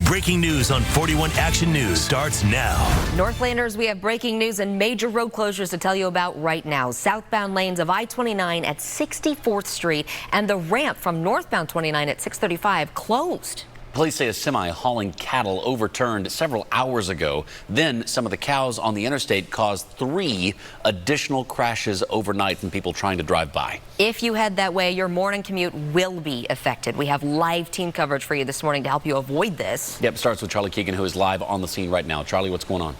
Breaking news on 41 Action News starts now. Northlanders, we have breaking news and major road closures to tell you about right now. Southbound lanes of I-29 at 64th Street and the ramp from northbound 29 at 635 closed. Police say a semi hauling cattle overturned several hours ago. Then some of the cows on the interstate caused 3 additional crashes overnight from people trying to drive by. If you head that way, your morning commute will be affected. We have live team coverage for you this morning to help you avoid this. Yep, starts with Charlie Keegan, who is live on the scene right now. Charlie, what's going on?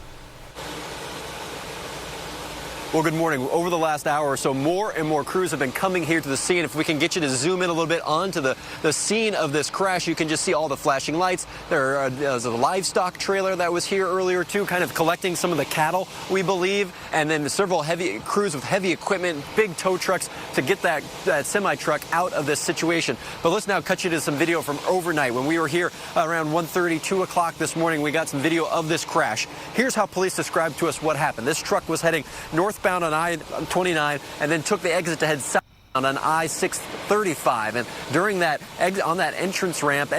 Well, good morning. Over the last hour or so, more and more crews have been coming here to the scene. If we can get you to zoom in a little bit onto the scene of this crash, you can just see all the flashing lights. There's a livestock trailer that was here earlier, too, kind of collecting some of the cattle, we believe, and then several heavy crews with heavy equipment, big tow trucks to get that semi-truck out of this situation. But let's now cut you to some video from overnight. When we were here around 1:30, 2 o'clock this morning, we got some video of this crash. Here's how police described to us what happened. This truck was heading northbound on I-29 and then took the exit to head south on I-635, and during that on that exit ramp,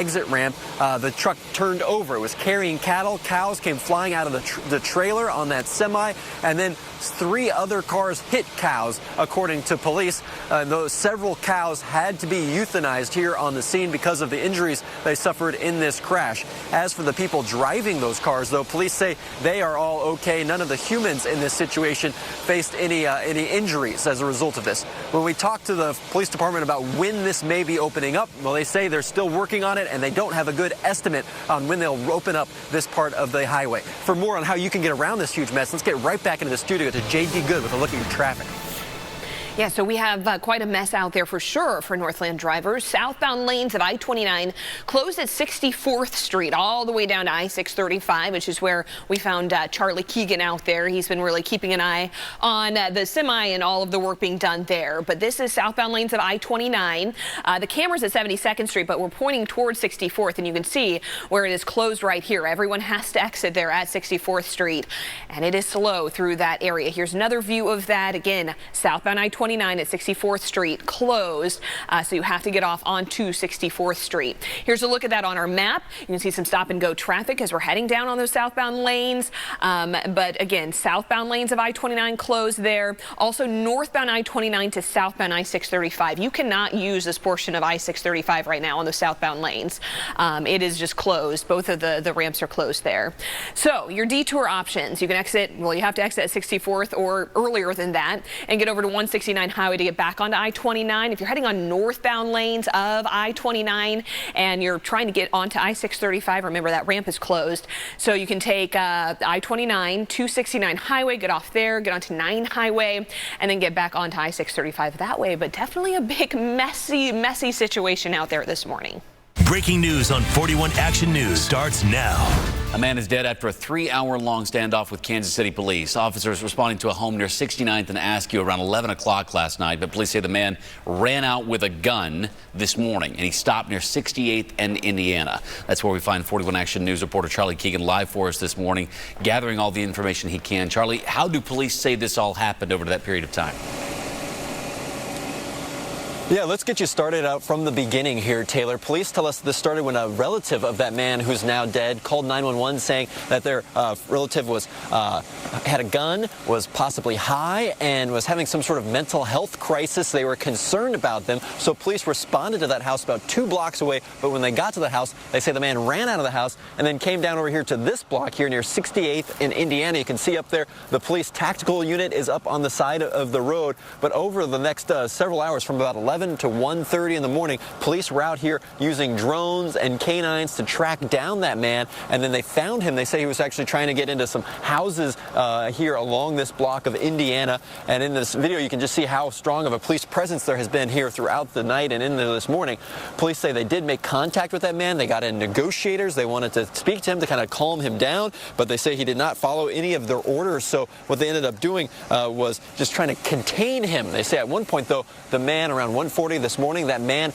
the truck turned over. It was carrying cattle. Cows came flying out of the trailer on that semi, and then 3 other cars hit cows, according to police. Those several cows had to be euthanized here on the scene because of the injuries they suffered in this crash. As for the people driving those cars, though, police say they are all okay. None of the humans in this situation faced any injuries as a result of this. When we talked to the police department about when this may be opening up, well, they say they're still working on it and they don't have a good estimate on when they'll open up this part of the highway. For more on how you can get around this huge mess, let's get right back into the studio to J.D. Good with a look at your traffic. Yeah, so we have quite a mess out there for sure for Northland drivers. Southbound lanes of I-29 closed at 64th Street all the way down to I-635, which is where we found Charlie Keegan out there. He's been really keeping an eye on the semi and all of the work being done there. But this is southbound lanes of I-29. The camera's at 72nd Street, but we're pointing towards 64th, and you can see where it is closed right here. Everyone has to exit there at 64th Street, and it is slow through that area. Here's another view of that. Again, southbound I-29 at 64th Street closed, so you have to get off onto 64th Street. Here's a look at that on our map. You can see some stop and go traffic as we're heading down on those southbound lanes. But again, southbound lanes of I-29 closed there. Also northbound I-29 to southbound I-635. You cannot use this portion of I-635 right now on the southbound lanes. It is just closed. Both of the ramps are closed there. So your detour options, you can exit, well, you have to exit at 64th or earlier than that and get over to 169 highway to get back onto I-29. If you're heading on northbound lanes of I-29 and you're trying to get onto I-635, remember that ramp is closed. So you can take I-29, 269 highway, get off there, get onto 9 highway, and then get back onto I-635 that way. But definitely a big, messy situation out there this morning. Breaking news on 41 Action News starts now. A man is dead after a 3-hour-long standoff with Kansas City police. Officers responding to a home near 69th and Askew around 11 o'clock last night, but police say the man ran out with a gun this morning, and he stopped near 68th and Indiana. That's where we find 41 Action News reporter Charlie Keegan live for us this morning, gathering all the information he can. Charlie, how do police say this all happened over that period of time? Yeah, let's get you started out from the beginning here, Taylor. Police tell us this started when a relative of that man who's now dead called 911 saying that their relative was had a gun, was possibly high, and was having some sort of mental health crisis. They were concerned about them, so police responded to that house about 2 blocks away. But when they got to the house, they say the man ran out of the house and then came down over here to this block here near 68th in Indiana. You can see up there the police tactical unit is up on the side of the road. But over the next several hours, from about 11 to 1:30 in the morning, police were out here using drones and canines to track down that man, and then they found him. They say he was actually trying to get into some houses here along this block of Indiana, and in this video you can just see how strong of a police presence there has been here throughout the night and into this morning. Police say they did make contact with that man. They got in negotiators. They wanted to speak to him to kind of calm him down, but they say he did not follow any of their orders, so what they ended up doing was just trying to contain him. They say at one point, though, the man around 1:40 10:40 this morning, that man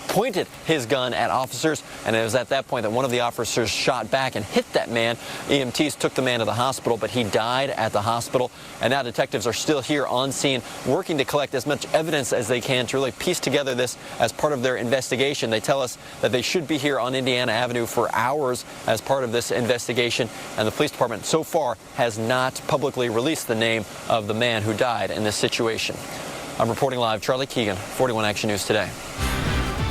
pointed his gun at officers, and it was at that point that one of the officers shot back and hit that man. EMTs took the man to the hospital, but he died at the hospital. And now detectives are still here on scene working to collect as much evidence as they can to really piece together this as part of their investigation. They tell us that they should be here on Indiana Avenue for hours as part of this investigation, and the police department so far has not publicly released the name of the man who died in this situation. I'm reporting live, Charlie Keegan, 41 Action News Today.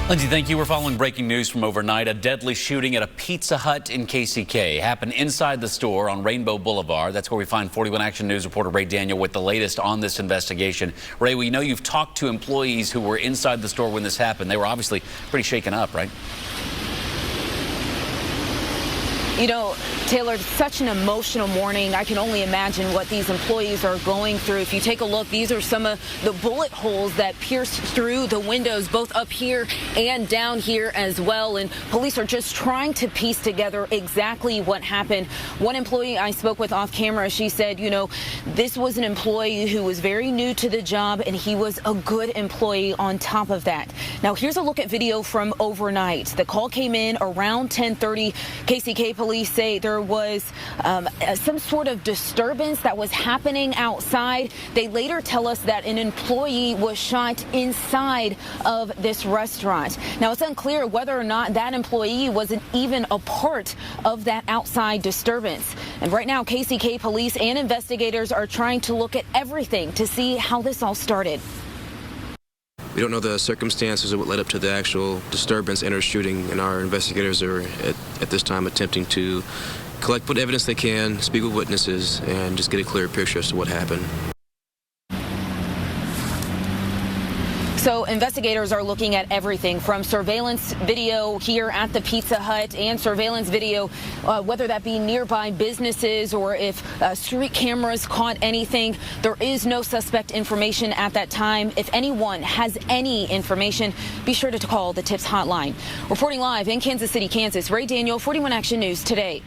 Lindsay, thank you. We're following breaking news from overnight. A deadly shooting at a Pizza Hut in KCK happened inside the store on Rainbow Boulevard. That's where we find 41 Action News reporter Ray Daniel with the latest on this investigation. Ray, we know you've talked to employees who were inside the store when this happened. They were obviously pretty shaken up, right? You know, Taylor, such an emotional morning. I can only imagine what these employees are going through. If you take a look, these are some of the bullet holes that pierced through the windows, both up here and down here as well. And police are just trying to piece together exactly what happened. One employee I spoke with off camera, she said, you know, this was an employee who was very new to the job, and he was a good employee on top of that. Now, here's a look at video from overnight. The call came in around 10:30. KCK police say there was some sort of disturbance that was happening outside. They later tell us that an employee was shot inside of this restaurant. Now, it's unclear whether or not that employee wasn't even a part of that outside disturbance. And right now, KCK police and investigators are trying to look at everything to see how this all started. We don't know the circumstances of what led up to the actual disturbance and or shooting, and our investigators are at this time attempting to collect what evidence they can, speak with witnesses, and just get a clear picture as to what happened. So investigators are looking at everything from surveillance video here at the Pizza Hut and surveillance video, whether that be nearby businesses or if street cameras caught anything. There is no suspect information at that time. If anyone has any information, be sure to call the TIPS hotline. Reporting live in Kansas City, Kansas, Ray Daniel, 41 Action News Today.